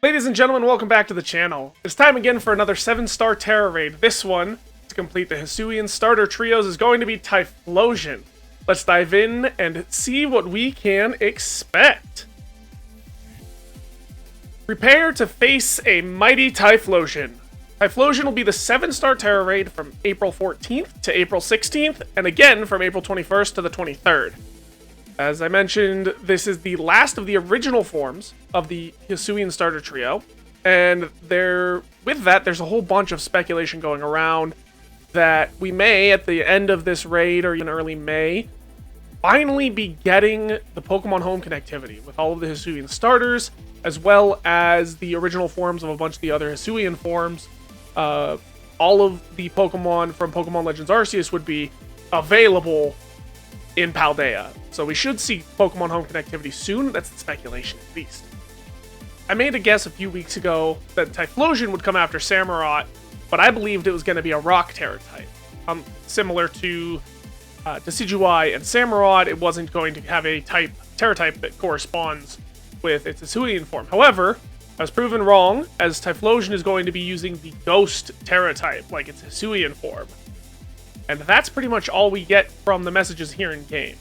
Ladies and gentlemen, welcome back to the channel. It's time again for another 7-star Tera Raid. This one, to complete the Hisuian starter trios, is going to be Typhlosion. Let's dive in and see what we can expect. Prepare to face a mighty Typhlosion. Typhlosion will be the 7-star Tera Raid from April 14th to April 16th, and again from April 21st to the 23rd. As I mentioned, this is the last of the original forms of the Hisuian starter trio, and with that, there's a whole bunch of speculation going around that we may, at the end of this raid or even early May, finally be getting the Pokemon Home connectivity with all of the Hisuian starters, as well as the original forms of a bunch of the other Hisuian forms. All of the Pokemon from Pokemon Legends Arceus would be available in Paldea. So we should see Pokemon Home connectivity soon. That's the speculation, at least. I made a guess a few weeks ago that Typhlosion would come after Samurott, but I believed it was going to be a Rock Tera type. Similar to Decidueye and Samurott, it wasn't going to have a Tera type that corresponds with its Hisuian form. However, I was proven wrong, as Typhlosion is going to be using the Ghost Tera type, like its Hisuian form. And that's pretty much all we get from the messages here in game.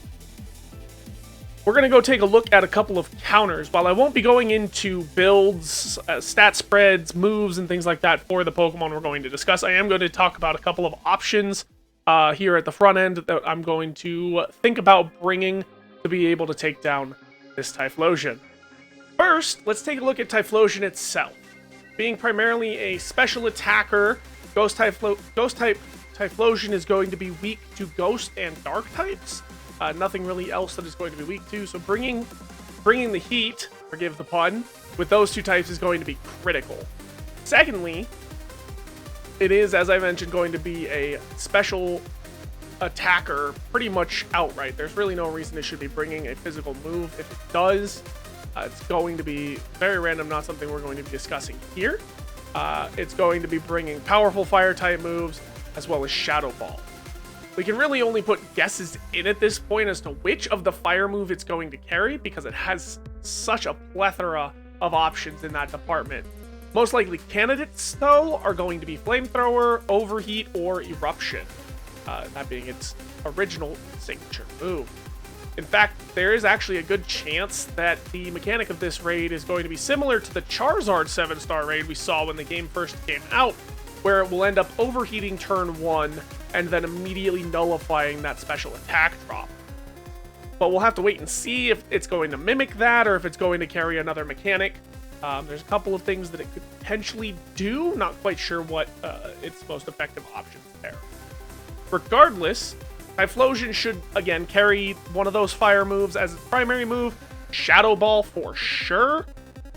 We're going to go take a look at a couple of counters. While I won't be going into builds, stat spreads, moves, and things like that for the Pokemon we're going to discuss, I am going to talk about a couple of options here at the front end that I'm going to think about bringing to be able to take down this Typhlosion. First, let's take a look at Typhlosion itself. Being primarily a special attacker, Ghost type Typhlosion is going to be weak to Ghost and Dark types. Nothing really else that is going to be weak to. So bringing the heat, forgive the pun, with those two types is going to be critical. Secondly, it is, as I mentioned, going to be a special attacker pretty much outright. There's really no reason it should be bringing a physical move. If it does, it's going to be very random, not something we're going to be discussing here. It's going to be bringing powerful fire type moves, as well as Shadow Ball. We can really only put guesses in at this point as to which of the fire move it's going to carry, because it has such a plethora of options in that department. Most likely candidates, though, are going to be Flamethrower, Overheat, or Eruption, that being its original signature move. In fact, there is actually a good chance that the mechanic of this raid is going to be similar to the Charizard 7-star raid we saw when the game first came out, where it will end up overheating turn 1 and then immediately nullifying that special attack drop. But we'll have to wait and see if it's going to mimic that or if it's going to carry another mechanic. There's a couple of things that it could potentially do. Not quite sure what its most effective options there. Regardless, Typhlosion should, again, carry one of those fire moves as its primary move. Shadow Ball for sure.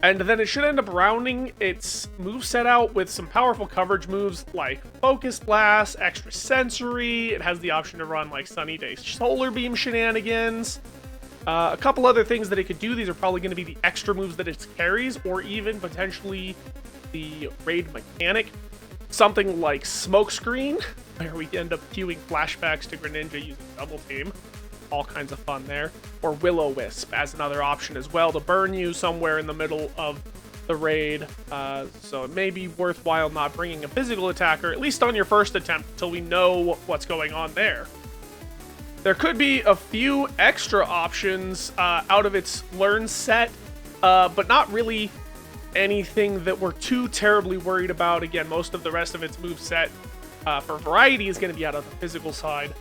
And then it should end up rounding its moveset out with some powerful coverage moves like Focus Blast, Extra Sensory. It has the option to run like Sunny Day Solar Beam shenanigans. A couple other things that it could do. These are probably going to be the extra moves that it carries, or even potentially the raid mechanic. Something like Smokescreen, where we end up queuing flashbacks to Greninja using Double Team. All kinds of fun there. Or Will-O-Wisp as another option as well to burn you somewhere in the middle of the raid. So it may be worthwhile not bringing a physical attacker, at least on your first attempt, until we know what's going on there. There could be a few extra options out of its learn set, but not really anything that we're too terribly worried about. Again, most of the rest of its moveset for variety is going to be out of the physical side.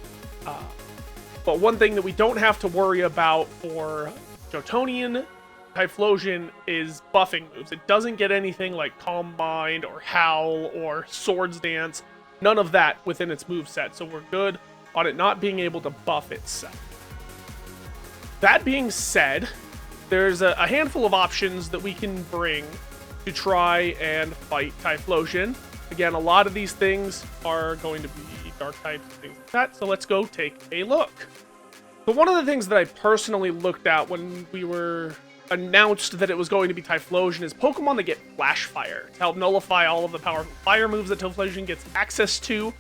But one thing that we don't have to worry about for Johtonian Typhlosion is buffing moves. It doesn't get anything like Calm Mind or Howl or Swords Dance. None of that within its moveset, so we're good on it not being able to buff itself. That being said, there's a handful of options that we can bring to try and fight Typhlosion. Again, a lot of these things are going to be Dark types and things like that, so let's go take a look. So one of the things that I personally looked at when we were announced that it was going to be Typhlosion is Pokemon that get Flash Fire to help nullify all of the powerful fire moves that Typhlosion gets access to.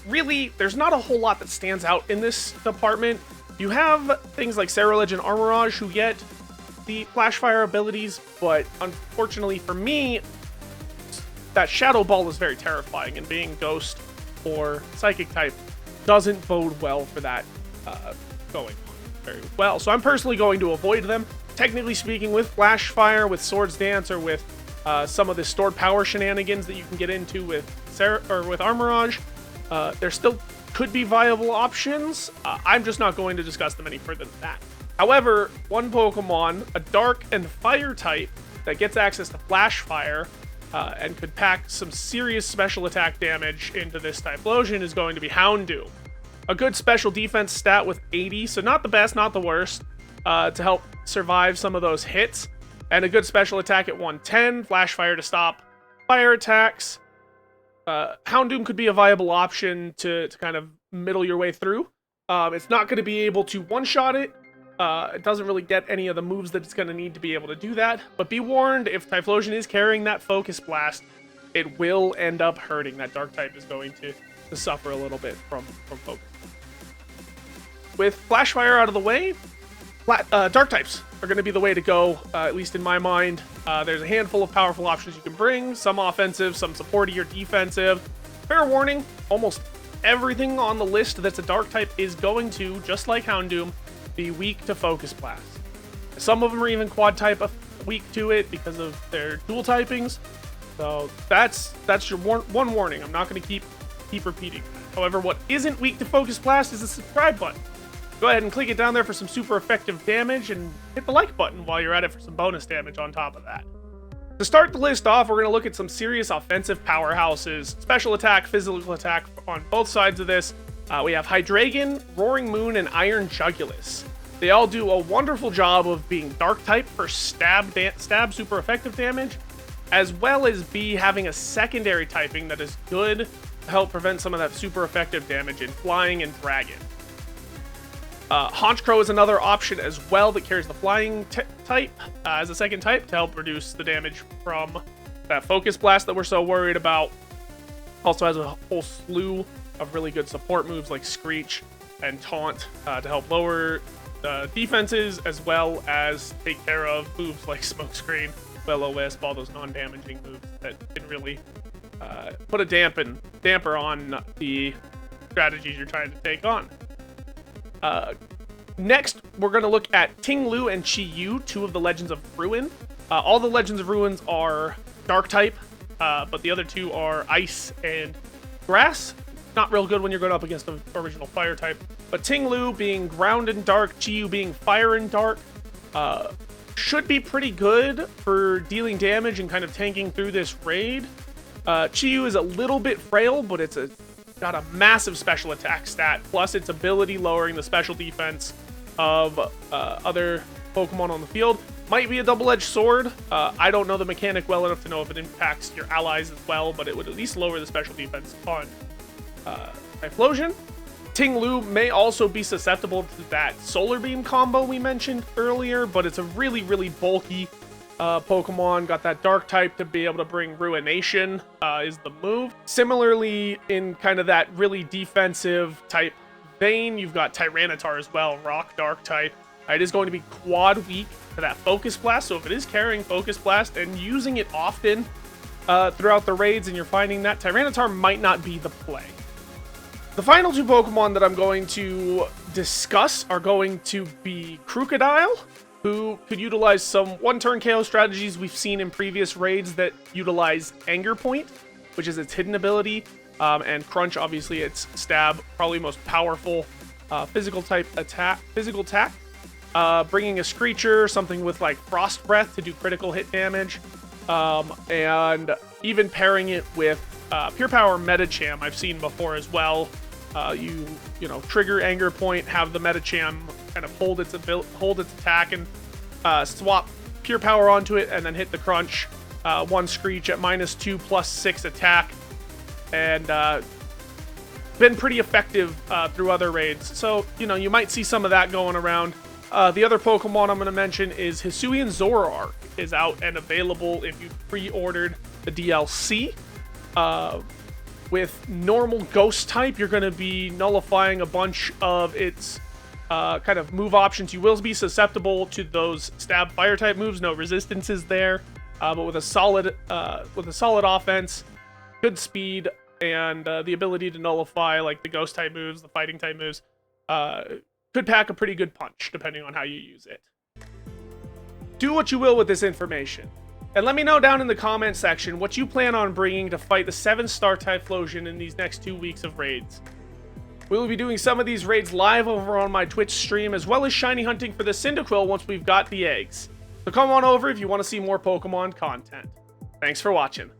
Really, there's not a whole lot that stands out in this department. You have things like Ceruledge and Armorage who get the Flash Fire abilities, but unfortunately for me, that Shadow Ball is very terrifying, and being Ghost or Psychic type doesn't bode well for that going on very well. So I'm personally going to avoid them. Technically speaking, with Flash Fire, with Swords Dance, or with some of the stored power shenanigans that you can get into with Armorage, there still could be viable options. I'm just not going to discuss them any further than that. However, one Pokemon, a Dark and Fire type, that gets access to Flash Fire and could pack some serious special attack damage into this Typhlosion is going to be Houndoom. A good special defense stat with 80, so not the best, not the worst, to help survive some of those hits. And a good special attack at 110, Flash Fire to stop fire attacks. Houndoom could be a viable option to kind of middle your way through. It's not going to be able to one-shot it. It doesn't really get any of the moves that it's going to need to be able to do that. But be warned, if Typhlosion is carrying that Focus Blast, it will end up hurting. That Dark type is going to suffer a little bit from Focus. With Flash Fire out of the way, Dark types are going to be the way to go, at least in my mind. There's a handful of powerful options you can bring, some offensive, some supporty or defensive. Fair warning, almost everything on the list that's a Dark type is going to, just like Houndoom, be weak to Focus Blast. Some of them are even quad type weak to it because of their dual typings. So that's your one warning. I'm not going to keep repeating that. However, what isn't weak to Focus Blast is the subscribe button. Go ahead and click it down there for some super effective damage, and hit the like button while you're at it for some bonus damage on top of that. To start the list off, we're going to look at some serious offensive powerhouses. Special attack, physical attack on both sides of this. We have Hydreigon, Roaring Moon, and Iron Jugulis. They all do a wonderful job of being Dark type for stab super effective damage, as well as having a secondary typing that is good to help prevent some of that super effective damage in Flying and Dragon. Honchkrow is another option as well that carries the Flying type as a second type to help reduce the damage from that Focus Blast that we're so worried about. Also has a whole slew of really good support moves like Screech and Taunt to help lower defenses, as well as take care of moves like Smokescreen, Will-O-Wisp, all those non-damaging moves that can really put a damper on the strategies you're trying to take on. Next, we're going to look at Ting-Lu and Chi-Yu, two of the Legends of Ruin. All the Legends of Ruins are Dark type, but the other two are Ice and Grass. Not real good when you're going up against the original Fire type. But Ting-Lu being Ground and Dark, Chi-Yu being Fire and Dark, should be pretty good for dealing damage and kind of tanking through this raid. Chi-Yu is a little bit frail, but it's got a massive special attack stat, plus its ability lowering the special defense of other Pokemon on the field. Might be a double-edged sword. I don't know the mechanic well enough to know if it impacts your allies as well, but it would at least lower the special defense on Typhlosion. Ting-Lu may also be susceptible to that Solar Beam combo we mentioned earlier, but it's a really, really bulky Pokemon. Got that Dark type to be able to bring Ruination is the move. Similarly, in kind of that really defensive type vein, you've got Tyranitar as well, Rock Dark type. It is going to be quad weak to that Focus Blast, so if it is carrying Focus Blast and using it often throughout the raids and you're finding that, Tyranitar might not be the play. The final two Pokemon that I'm going to discuss are going to be Crocodile, who could utilize some one-turn KO strategies we've seen in previous raids that utilize Anger Point, which is its hidden ability, and Crunch, obviously its stab, probably most powerful physical attack. Bringing a Screecher, something with like Frost Breath to do critical hit damage, and even pairing it with Pure Power Medicham I've seen before as well. You know, trigger Anger Point, have the Medicham kind of hold its attack, and swap Pure Power onto it, and then hit the Crunch. One Screech at -2 +6 attack, and been pretty effective through other raids. So, you know, you might see some of that going around. The other Pokemon I'm going to mention is Hisuian Zoroark is out and available if you pre-ordered the DLC. With normal Ghost type, you're going to be nullifying a bunch of its kind of move options, you will be susceptible to those stab fire type moves. No resistances there, but with a solid offense, good speed, and the ability to nullify like the ghost type moves, the fighting type moves, could pack a pretty good punch depending on how you use it. Do what you will with this information, and let me know down in the comment section what you plan on bringing to fight the 7-star Typhlosion in these next 2 weeks of raids. We will be doing some of these raids live over on my Twitch stream, as well as shiny hunting for the Cyndaquil once we've got the eggs. So come on over if you want to see more Pokemon content. Thanks for watching.